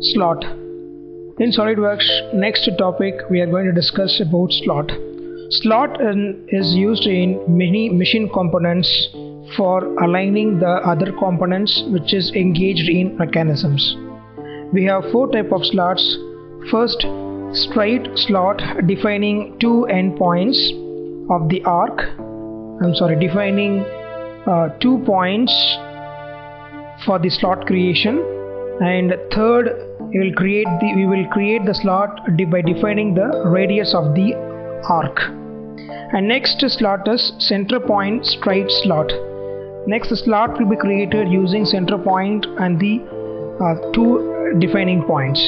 Slot. In SolidWorks, next topic we are going to discuss about slot. Slot is used in many machine components for aligning the other components which is engaged in mechanisms. We have four types of slots. First, straight slot defining two endpoints of the arc. Defining 2 points for the slot creation. And third, we will create the slot by defining the radius of the arc. And next slot is center point straight slot. Next slot will be created using center point and the two defining points.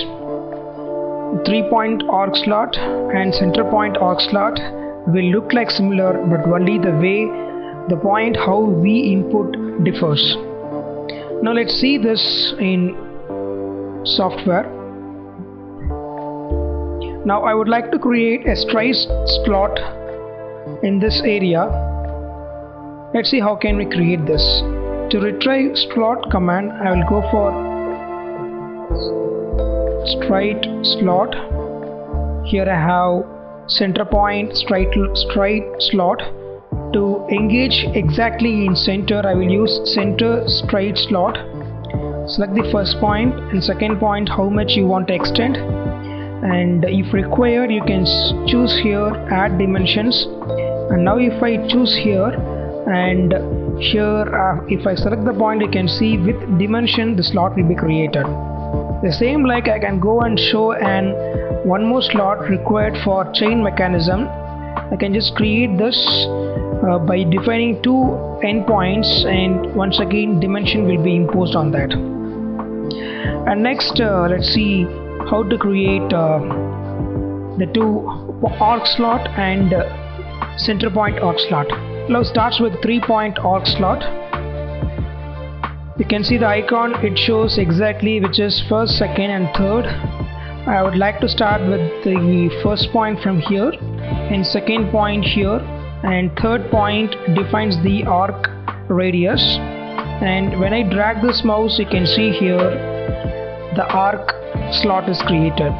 3-point arc slot and center point arc slot will look like similar, but only the point how we input differs. Now let's see this in software. Now I would like to create a straight slot in this area. Let's see how can we create this. To retrieve slot command, I will go for straight slot. Here I have center point straight slot. To engage exactly in center, I will use center straight slot. Select the first point and second point how much you want to extend, and if required you can choose here add dimensions. And now if I choose here and here if I select the point, you can see with dimension the slot will be created. The same like I can go and show one more slot required for chain mechanism. I can just create this by defining two endpoints, and once again dimension will be imposed on that. And next let's see how to create the two arc slot and center point arc slot. Now starts with 3-point arc slot. You can see the icon, it shows exactly which is first, second and third. I would like to start with the first point from here and second point here, and third point defines the arc radius. And when I drag this mouse, you can see here the arc slot is created.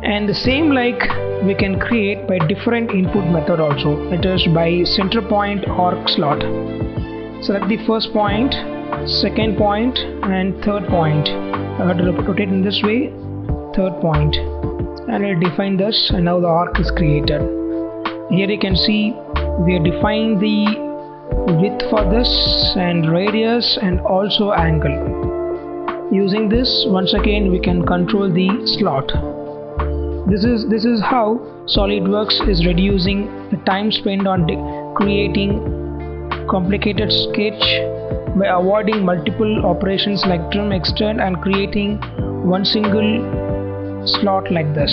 And the same like we can create by different input method also. It is by center point arc slot. Select the first point, second point and third point. I have to rotate in this way, third point, and I define this, and now the arc is created. Here you can see we are defining the width for this and radius and also angle. Using this, once again we can control the slot. This is how SolidWorks is reducing the time spent on creating complicated sketch by avoiding multiple operations like trim, extend and creating one single slot like this.